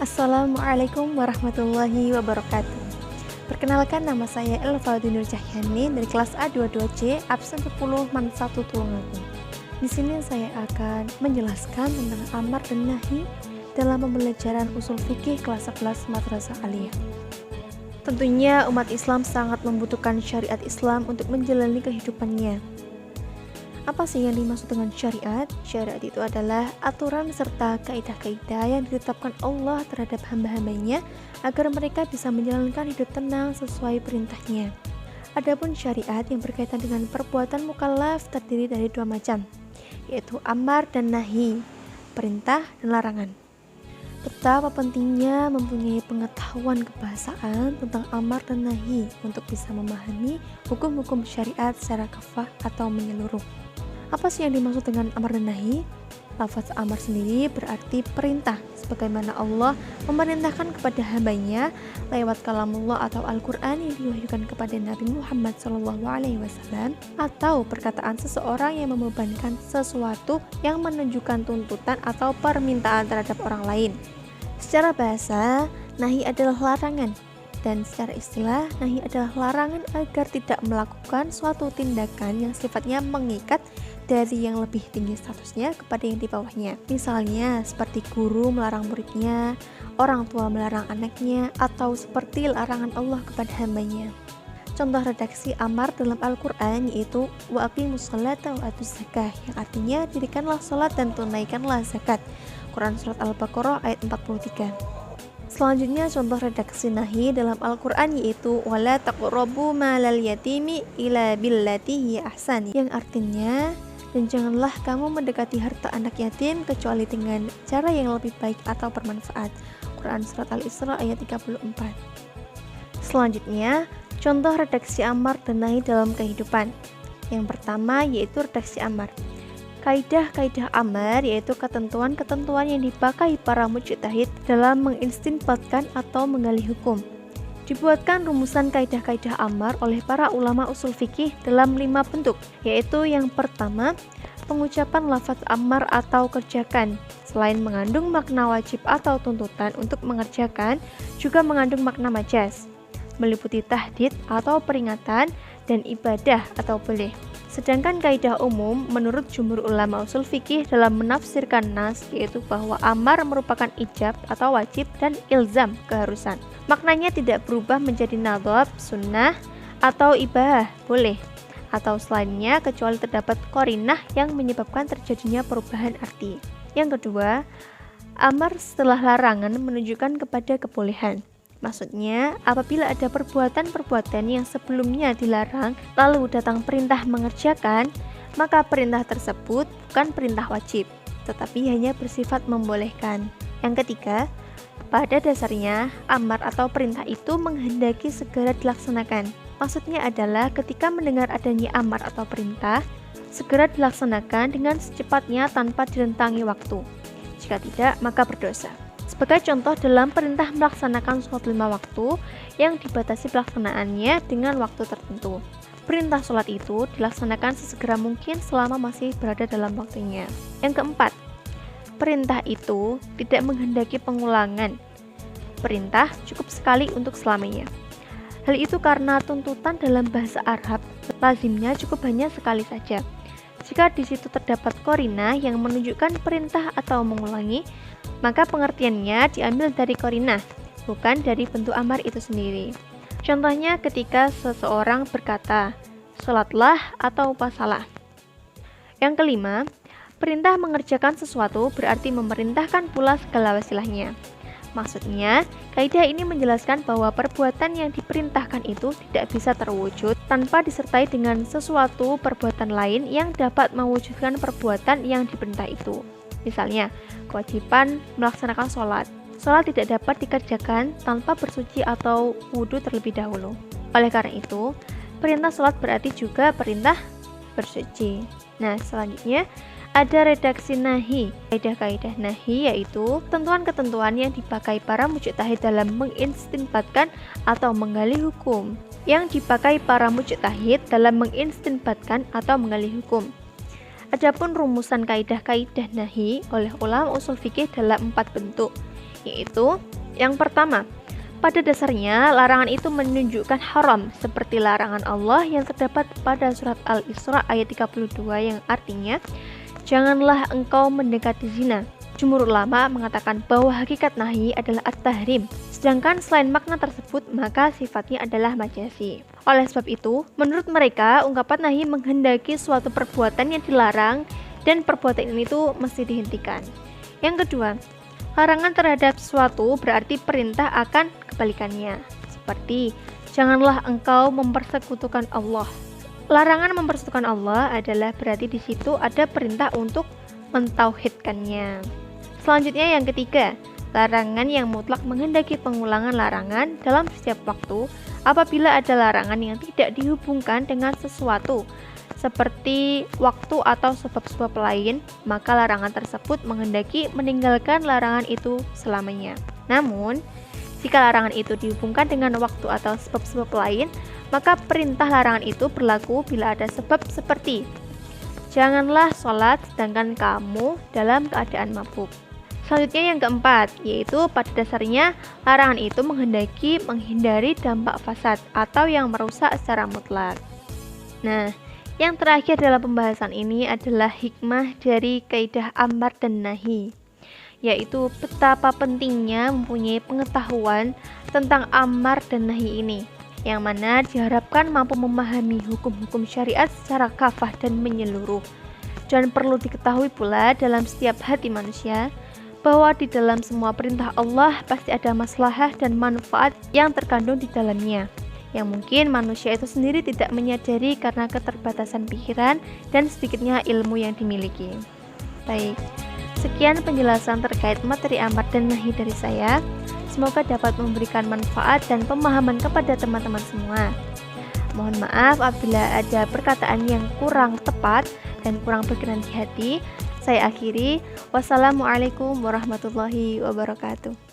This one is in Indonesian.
Assalamualaikum warahmatullahi wabarakatuh. Perkenalkan, nama saya Elva Nur Cahyani dari kelas A22C absen 10 Man 1 Tulungagung. Di sini saya akan menjelaskan tentang amar dan nahi dalam pembelajaran usul fikih kelas 11 Madrasah Aliyah. Tentunya umat Islam sangat membutuhkan syariat Islam untuk menjalani kehidupannya. Apa sih yang dimaksud dengan syariat? Syariat itu adalah aturan serta kaidah-kaidah yang ditetapkan Allah terhadap hamba-hambanya agar mereka bisa menjalankan hidup tenang sesuai perintahnya. Adapun syariat yang berkaitan dengan perbuatan mukallaf terdiri dari dua macam, yaitu amar dan nahi, perintah dan larangan. Betapa pentingnya mempunyai pengetahuan kebahasaan tentang amar dan nahi untuk bisa memahami hukum-hukum syariat secara kafah atau menyeluruh. Apa sih yang dimaksud dengan amar dan nahi? Lafaz amar sendiri berarti perintah, sebagaimana Allah memerintahkan kepada hambanya lewat kalamullah atau Al-Quran yang diwahyukan kepada Nabi Muhammad SAW, atau perkataan seseorang yang membebankan sesuatu yang menunjukkan tuntutan atau permintaan terhadap orang lain. Secara bahasa, nahi adalah larangan, dan secara istilah, nahi adalah larangan agar tidak melakukan suatu tindakan yang sifatnya mengikat dari yang lebih tinggi statusnya kepada yang di bawahnya. Misalnya seperti guru melarang muridnya, orang tua melarang anaknya, atau seperti larangan Allah kepada hambanya. Contoh redaksi amar dalam Al-Quran yaitu wa aqimus sholata wa atuz zakah, yang artinya dirikanlah sholat dan tunaikanlah zakat. Quran Surat Al-Baqarah ayat 43. Selanjutnya contoh redaksi nahi dalam Al-Quran yaitu wala taqrabu malal yatimi ila billati hiya ahsan, yang artinya dan janganlah kamu mendekati harta anak yatim kecuali dengan cara yang lebih baik atau bermanfaat. Quran Surat Al-Isra ayat 34. Selanjutnya contoh redaksi amar dan nahi dalam kehidupan. Yang pertama yaitu redaksi amar. Kaidah-kaidah amar yaitu ketentuan-ketentuan yang dipakai para mujtahid dalam mengistinbatkan atau menggali hukum. Dibuatkan rumusan kaidah-kaidah amar oleh para ulama usul fikih dalam 5 bentuk, yaitu yang pertama, pengucapan lafaz amar atau kerjakan. Selain mengandung makna wajib atau tuntutan untuk mengerjakan, juga mengandung makna majaz, meliputi tahdid atau peringatan dan ibadah atau boleh. Sedangkan kaidah umum menurut jumhur ulama usul fikih dalam menafsirkan nas yaitu bahwa amar merupakan ijab atau wajib dan ilzam keharusan. Maknanya tidak berubah menjadi nadhab, sunnah, atau ibah, boleh, atau selainnya kecuali terdapat qarinah yang menyebabkan terjadinya perubahan arti. Yang kedua, amar setelah larangan menunjukkan kepada kebolehan. Maksudnya, apabila ada perbuatan-perbuatan yang sebelumnya dilarang, lalu datang perintah mengerjakan, maka perintah tersebut bukan perintah wajib, tetapi hanya bersifat membolehkan. Yang ketiga, pada dasarnya, amar atau perintah itu menghendaki segera dilaksanakan. Maksudnya adalah ketika mendengar adanya amar atau perintah, segera dilaksanakan dengan secepatnya tanpa direntangi waktu. Jika tidak, maka berdosa. Sebagai contoh dalam perintah melaksanakan sholat 5 waktu yang dibatasi pelaksanaannya dengan waktu tertentu. Perintah sholat itu dilaksanakan sesegera mungkin selama masih berada dalam waktunya. Yang keempat, perintah itu tidak menghendaki pengulangan. Perintah cukup sekali untuk selamanya. Hal itu karena tuntutan dalam bahasa Arab lazimnya cukup hanya sekali saja. Jika di situ terdapat qarinah yang menunjukkan perintah atau mengulangi, maka pengertiannya diambil dari qarinah, bukan dari bentuk amar itu sendiri. Contohnya ketika seseorang berkata, sholatlah atau pasalah. Yang kelima, perintah mengerjakan sesuatu berarti memerintahkan pula segala wasilahnya. Maksudnya, kaidah ini menjelaskan bahwa perbuatan yang diperintahkan itu tidak bisa terwujud tanpa disertai dengan sesuatu perbuatan lain yang dapat mewujudkan perbuatan yang diperintah itu. Misalnya, kewajiban melaksanakan sholat. Sholat tidak dapat dikerjakan tanpa bersuci atau wudhu terlebih dahulu. Oleh karena itu, perintah sholat berarti juga perintah bersuci. Nah, selanjutnya ada redaksi nahi. Kaidah-kaidah nahi yaitu ketentuan-ketentuan yang dipakai para mujtahid dalam mengistinbatkan atau menggali hukum. Yang dipakai para mujtahid dalam mengistinbatkan atau menggali hukum. Adapun rumusan kaidah-kaidah nahi oleh ulama usul fikih dalam 4 bentuk, yaitu yang pertama, pada dasarnya larangan itu menunjukkan haram seperti larangan Allah yang terdapat pada surat Al-Isra ayat 32 yang artinya janganlah engkau mendekati zina. Jumhur ulama mengatakan bahwa hakikat nahi adalah at-tahrim, sedangkan selain makna tersebut maka sifatnya adalah majazi. Oleh sebab itu, menurut mereka ungkapan nahi menghendaki suatu perbuatan yang dilarang dan perbuatan itu mesti dihentikan. Yang kedua, larangan terhadap sesuatu berarti perintah akan kebalikannya, seperti janganlah engkau mempersekutukan Allah. Larangan mempersekutukan Allah adalah berarti di situ ada perintah untuk mentauhidkannya. Selanjutnya yang ketiga, larangan yang mutlak menghendaki pengulangan larangan dalam setiap waktu apabila ada larangan yang tidak dihubungkan dengan sesuatu seperti waktu atau sebab-sebab lain, maka larangan tersebut menghendaki meninggalkan larangan itu selamanya. Namun, jika larangan itu dihubungkan dengan waktu atau sebab-sebab lain, maka perintah larangan itu berlaku bila ada sebab seperti janganlah sholat sedangkan kamu dalam keadaan mabuk. Selanjutnya yang keempat, yaitu pada dasarnya larangan itu menghendaki menghindari dampak fasad atau yang merusak secara mutlak. Nah, yang terakhir dalam pembahasan ini adalah hikmah dari kaidah amar dan nahi, yaitu betapa pentingnya mempunyai pengetahuan tentang amar dan nahi ini, yang mana diharapkan mampu memahami hukum-hukum syariat secara kafah dan menyeluruh. Dan perlu diketahui pula dalam setiap hati manusia, bahwa di dalam semua perintah Allah pasti ada maslahah dan manfaat yang terkandung di dalamnya, yang mungkin manusia itu sendiri tidak menyadari karena keterbatasan pikiran dan sedikitnya ilmu yang dimiliki. Baik, sekian penjelasan terkait materi amar dan nahi dari saya. Semoga dapat memberikan manfaat dan pemahaman kepada teman-teman semua. Mohon maaf apabila ada perkataan yang kurang tepat dan kurang berkenan di hati. Saya akhiri. Wassalamualaikum warahmatullahi wabarakatuh.